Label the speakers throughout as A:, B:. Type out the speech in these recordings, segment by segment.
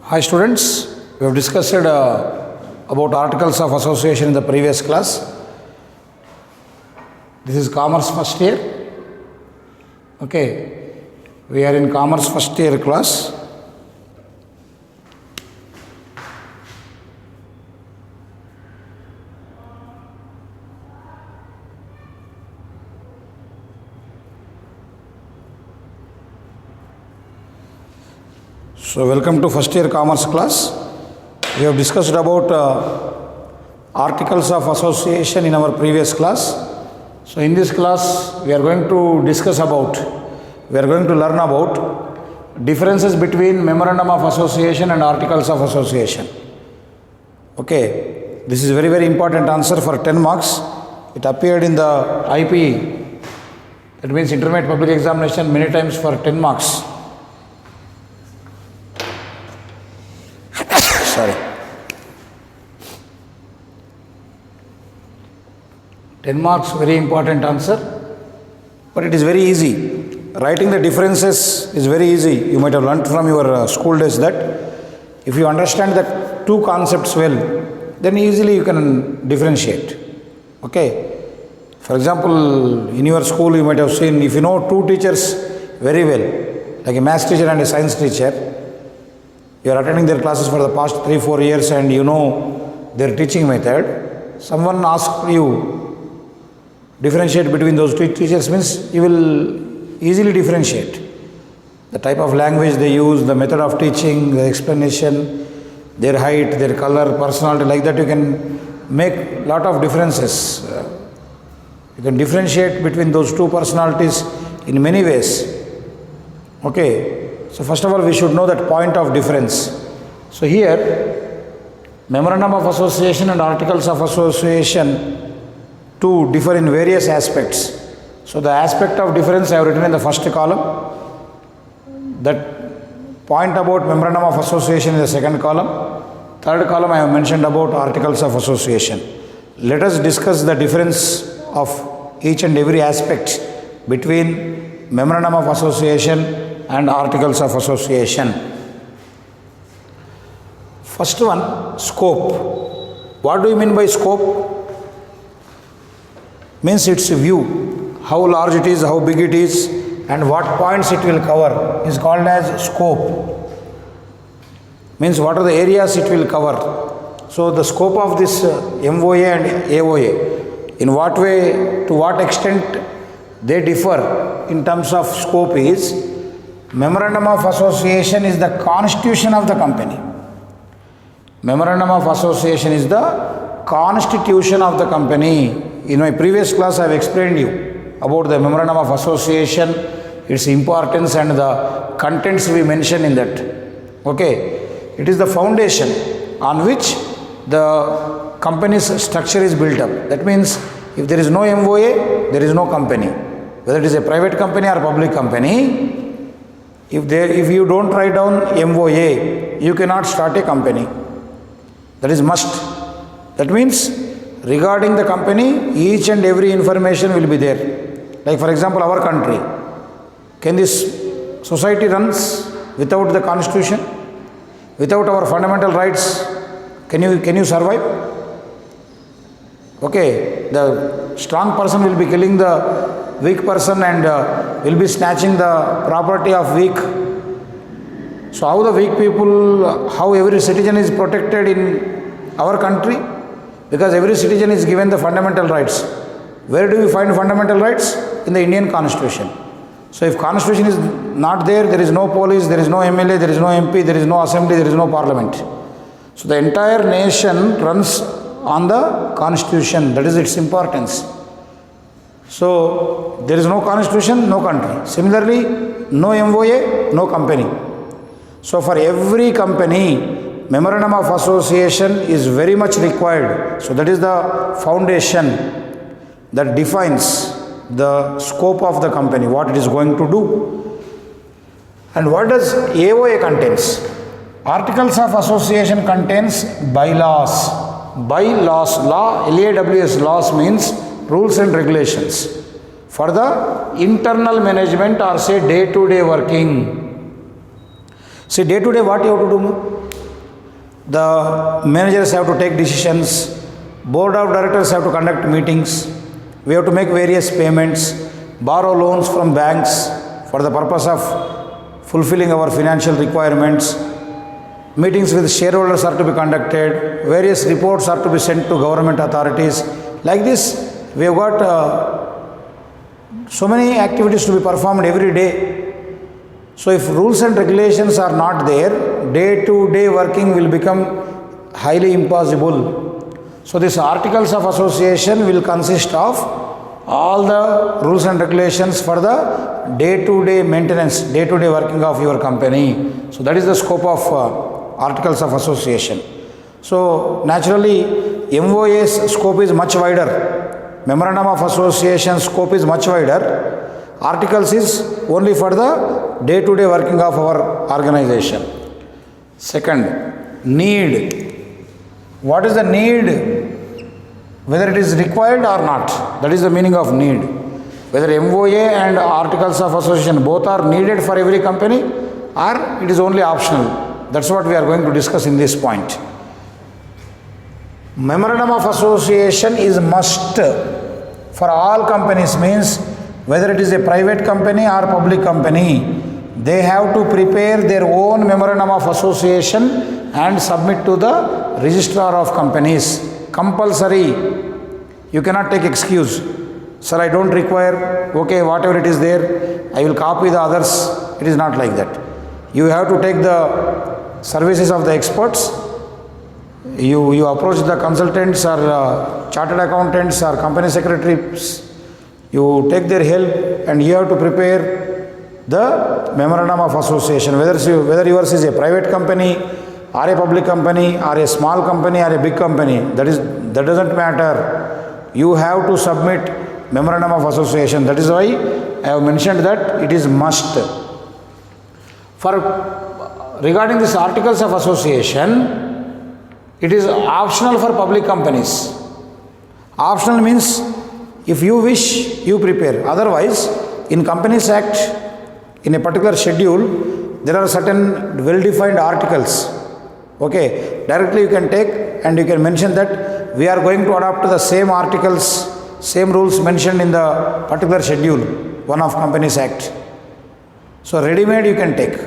A: Hi students, we have discussed about articles of association in the previous class. This is commerce first year. Okay, we are in commerce first year class. So welcome to first year commerce class. We have discussed about articles of association in our previous class. So in this class we are going to learn about differences between memorandum of association and articles of association. Okay, this is very important answer for 10 marks. It appeared in the IPE, that means intermediate public examination, many times for 10 marks. Sorry. 10 marks, very important answer, but it is very easy. Writing the differences is very easy. You might have learnt from your school days that if you understand the two concepts well, then easily you can differentiate. Okay. For example, in your school you might have seen, if you know two teachers very well, like a maths teacher and a science teacher, you are attending their classes for the past 3-4 years and you know their teaching method. Someone asks you differentiate between those two teachers, means you will easily differentiate the type of language they use, the method of teaching, the explanation, their height, their color, personality. Like that you can make lot of differences. You can differentiate between those two personalities in many ways. Okay. So first of all, we should know that point of difference. So here, memorandum of association and articles of association two differ in various aspects. So the aspect of difference I have written in the first column. That point about memorandum of association in the second column. Third column I have mentioned about articles of association. Let us discuss the difference of each and every aspect between memorandum of association and articles of association. First one, scope. What do you mean by scope? Means its view, how large it is, how big it is, and what points it will cover is called as scope. Means what are the areas it will cover. So the scope of this MOA and AOA, in what way, to what extent they differ in terms of scope is, memorandum of association is the constitution of the company. Memorandum of association is the constitution of the company. In my previous class I have explained you about the memorandum of association, its importance and the contents we mention in that. Okay. It is the foundation on which the company's structure is built up. That means if there is no MOA, there is no company. Whether it is a private company or public company, if you don't write down MOA, you cannot start a company. That is must. That means regarding the company, each and every information will be there. Like for example, our country. Can this society runs without the constitution? Without our fundamental rights? Can you survive? Okay, the strong person will be killing the weak person and will be snatching the property of weak. So how the weak people, how every citizen is protected in our country? Because every citizen is given the fundamental rights. Where do we find fundamental rights? In the Indian Constitution. So if Constitution is not there, there is no police, there is no MLA, there is no MP, there is no assembly, there is no parliament. So the entire nation runs on the Constitution. That is its importance. So there is no constitution, no country. Similarly, no MOA, no company. So for every company, memorandum of association is very much required. So that is the foundation that defines the scope of the company, what it is going to do. And what does AOA contains? Articles of association contains bylaws. Bylaws, law, LAWS, laws means rules and regulations for the internal management or say day-to-day working. See, day to day what you have to do? The managers have to take decisions. Board of directors have to conduct meetings. We have to make various payments, borrow loans from banks for the purpose of fulfilling our financial requirements. Meetings with shareholders are to be conducted. Various reports are to be sent to government authorities. Like this, we have got so many activities to be performed every day. So if rules and regulations are not there, day-to-day working will become highly impossible. So these articles of association will consist of all the rules and regulations for the day-to-day maintenance, day-to-day working of your company. So that is the scope of articles of association. So naturally, MOA's scope is much wider. Memorandum of Association scope is much wider. Articles is only for the day-to-day working of our organization. Second, need. What is the need? Whether it is required or not. That is the meaning of need. Whether MOA and articles of association both are needed for every company or it is only optional. That's what we are going to discuss in this point. Memorandum of Association is must for all companies, means whether it is a private company or public company, they have to prepare their own memorandum of association and submit to the registrar of companies. Compulsory. You cannot take excuse. Sir, I don't require, okay, whatever it is there, I will copy the others. It is not like that. You have to take the services of the experts. You approach the consultants or chartered accountants or company secretaries. You take their help and you have to prepare the memorandum of association. Whether yours is a private company or a public company or a small company or a big company, that doesn't matter. You have to submit memorandum of association. That is why I have mentioned that it is must. Regarding these articles of association, it is optional for public companies. Optional means if you wish, you prepare. Otherwise, in Companies Act, in a particular schedule, there are certain well-defined articles. Okay, directly you can take and you can mention that we are going to adopt the same articles, same rules mentioned in the particular schedule, one of Companies Act. So ready-made you can take.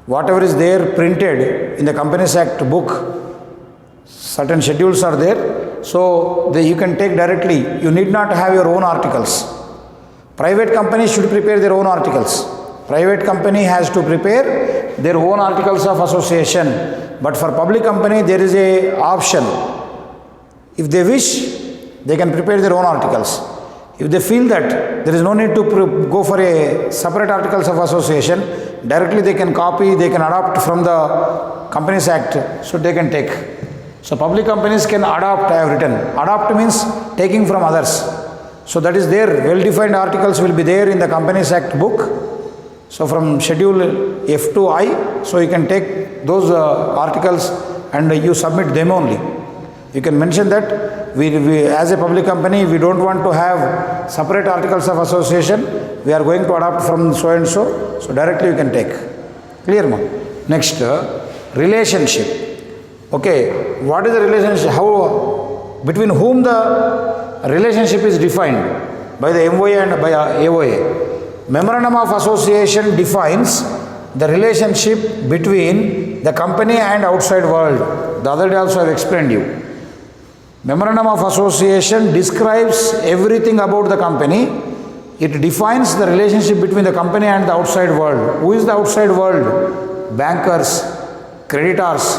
A: Whatever is there printed in the Companies Act book, certain schedules are there, so you can take directly. You need not have your own articles. Private companies should prepare their own articles. Private company has to prepare their own articles of association. But for public company, there is a option. If they wish, they can prepare their own articles. If they feel that there is no need to go for a separate articles of association, directly they can copy, they can adopt from the Companies Act, so they can take. So public companies can adopt, I have written. Adopt means taking from others. So that is there, well-defined articles will be there in the Companies Act book. So from schedule F to I, so you can take those articles and you submit them only. You can mention that we as a public company, we don't want to have separate articles of association. We are going to adopt from so and so. So directly you can take. Clear, ma'am? Next, relationship. Okay, what is the relationship? How, between whom the relationship is defined? By the MOA and by AOA. Memorandum of Association defines the relationship between the company and outside world. The other day also I have explained you. Memorandum of Association describes everything about the company. It defines the relationship between the company and the outside world. Who is the outside world? Bankers, creditors,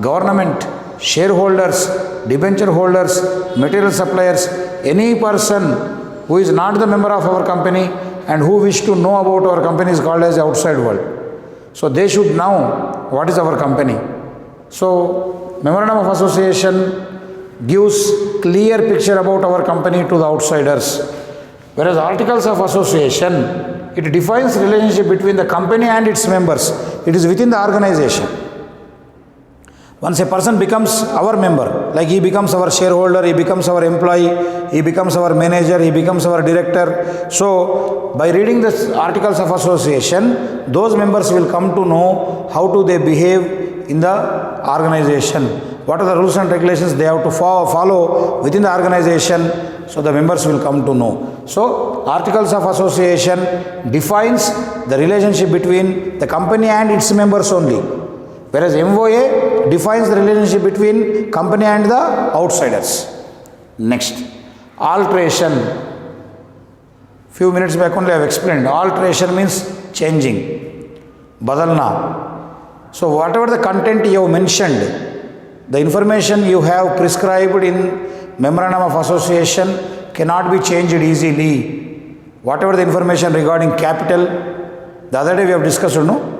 A: government, shareholders, debenture holders, material suppliers, any person who is not the member of our company and who wish to know about our company is called as the outside world. So they should know what is our company. So Memorandum of Association gives clear picture about our company to the outsiders. Whereas Articles of Association, it defines relationship between the company and its members. It is within the organization. Once a person becomes our member, like he becomes our shareholder, he becomes our employee, he becomes our manager, he becomes our director. So, by reading the Articles of Association, those members will come to know how do they behave in the organization. What are the rules and regulations they have to follow within the organization? So the members will come to know. So Articles of Association defines the relationship between the company and its members only. Whereas MOA defines the relationship between company and the outsiders. Next, alteration. Few minutes back only I have explained. Alteration means changing. Badalna. So whatever the content you have mentioned, the information you have prescribed in Memorandum of Association cannot be changed easily. Whatever the information regarding capital, the other day we have discussed, no?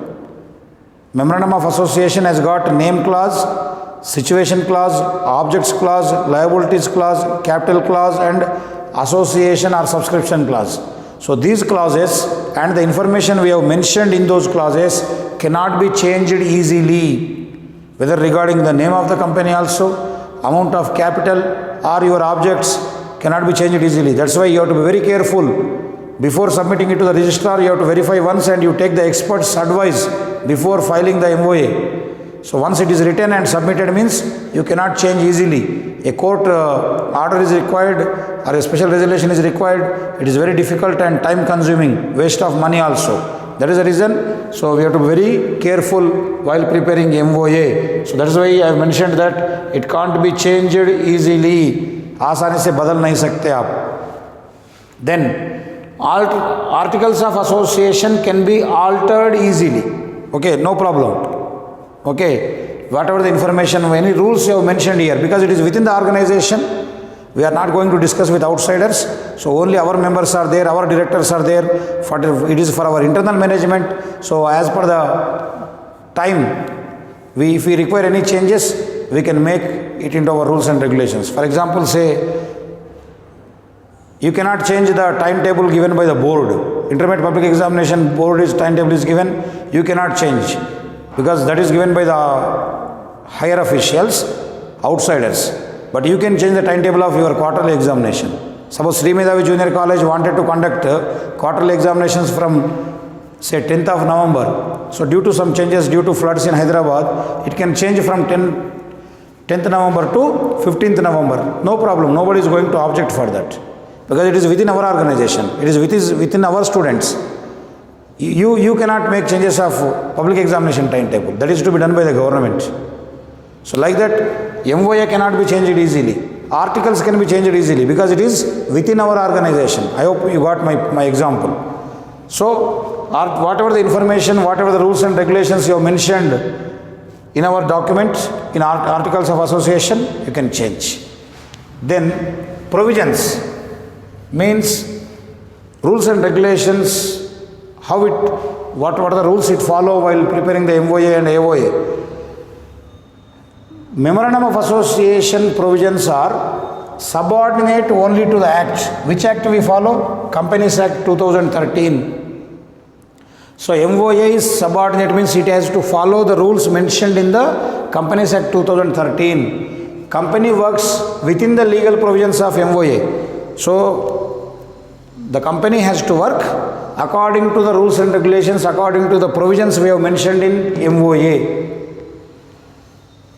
A: Memorandum of Association has got name clause, situation clause, objects clause, liabilities clause, capital clause and association or subscription clause. So these clauses and the information we have mentioned in those clauses cannot be changed easily. Whether regarding the name of the company also, amount of capital or your objects cannot be changed easily. That's why you have to be very careful. Before submitting it to the registrar, you have to verify once and you take the expert's advice before filing the MOA. So once it is written and submitted means you cannot change easily. A court order is required or a special resolution is required. It is very difficult and time consuming, waste of money also. That is the reason. So we have to be very careful while preparing MOA. So that is why I have mentioned that it can't be changed easily. आसानी से बदल नहीं सकते आप. Then Articles of Association can be altered easily. Okay, no problem. Okay, whatever the information, any rules you have mentioned here, because it is within the organization, we are not going to discuss with outsiders. So only our members are there, our directors are there. It is for our internal management. So as per the time, if we require any changes, we can make it into our rules and regulations. For example, say, you cannot change the timetable given by the board. Intermediate Public Examination Board timetable is given. You cannot change because that is given by the higher officials, outsiders. But you can change the timetable of your quarterly examination. Suppose Sri Medhavi Junior College wanted to conduct quarterly examinations from say 10th of November. So due to some changes, due to floods in Hyderabad, it can change from 10th November to 15th November. No problem. Nobody is going to object for that. Because it is within our organization, it is within our students. You cannot make changes of public examination timetable. That is to be done by the government. So like that, MOA cannot be changed easily. Articles can be changed easily because it is within our organization. I hope you got my example. So whatever the information, whatever the rules and regulations you have mentioned in our document, in our Articles of Association, you can change. Then provisions means rules and regulations, what are the rules it follow while preparing the MOA and AOA. Memorandum of Association provisions are subordinate only to the Act. Which Act we follow? Companies Act 2013. So MOA is subordinate means it has to follow the rules mentioned in the Companies Act 2013. Company works within the legal provisions of MOA. So the company has to work according to the rules and regulations, according to the provisions we have mentioned in MOA.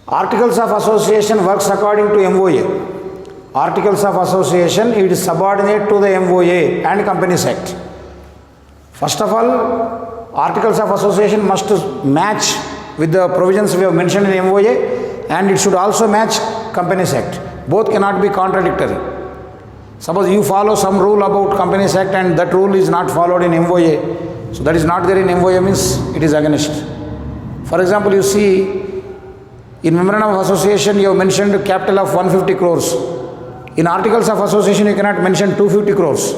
A: Articles of Association works according to MOA. Articles of Association, it is subordinate to the MOA and Companies Act. First of all, Articles of Association must match with the provisions we have mentioned in MOA and it should also match Companies Act. Both cannot be contradictory. Suppose you follow some rule about Companies Act and that rule is not followed in MOA. So that is not there in MOA means it is against. For example, you see in Memorandum of Association you have mentioned capital of 150 crores. In Articles of Association you cannot mention 250 crores.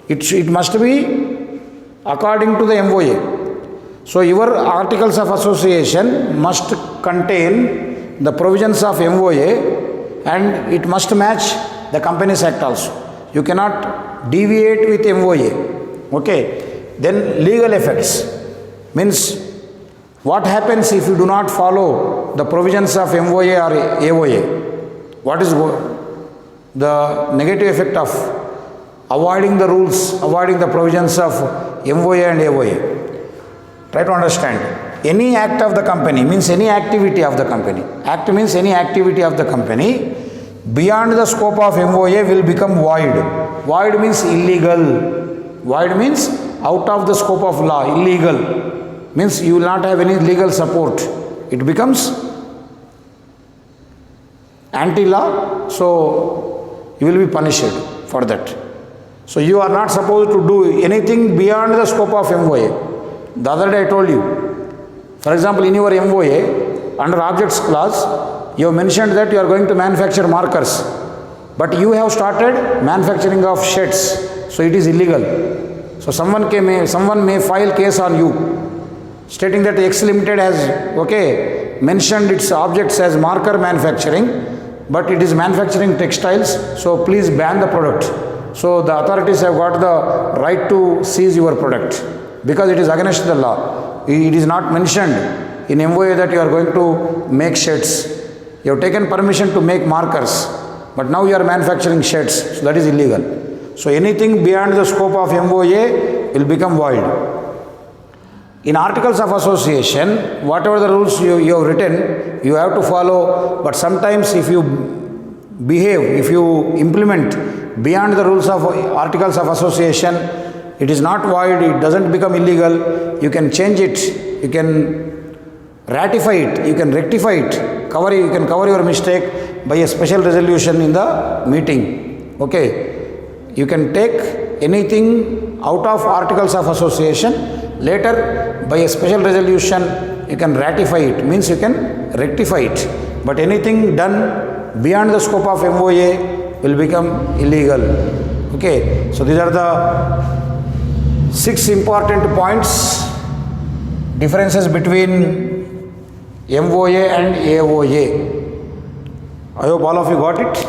A: It must be according to the MOA. So your Articles of Association must contain the provisions of MOA and it must match the Companies Act also. You cannot deviate with MOA. Okay. Then legal effects means what happens if you do not follow the provisions of MOA or AOA? What is the negative effect of avoiding the rules, avoiding the provisions of MOA and AOA? Try to understand. any act of the company means any activity of the company. Act means any activity of the company beyond the scope of MOA will become void. Void means illegal. Void means out of the scope of law, illegal. Means you will not have any legal support. It becomes anti-law, so you will be punished for that. So you are not supposed to do anything beyond the scope of MOA. The other day I told you, for example, in your MOA, under objects clause, you have mentioned that you are going to manufacture markers, but you have started manufacturing of sheds, so it is illegal. So someone may file case on you, stating that X Limited has mentioned its objects as marker manufacturing, but it is manufacturing textiles, so please ban the product. So the authorities have got the right to seize your product because it is against the law. It is not mentioned in MOA that you are going to make sheds. You have taken permission to make markers, but now you are manufacturing sheds, so that is illegal. So anything beyond the scope of MOA will become void. In articles of association, whatever the rules you have written, you have to follow, but sometimes if you behave, if you implement beyond the rules of articles of association, it is not void, it doesn't become illegal, you can change it, you can ratify it, you can rectify it, you can cover your mistake by a special resolution in the meeting. Okay, you can take anything out of articles of association. Later, by a special resolution, you can ratify it, means you can rectify it. But anything done beyond the scope of MOA will become illegal. Okay, so these are the 6 important points, differences between MOA and AOA. I hope all of you got it.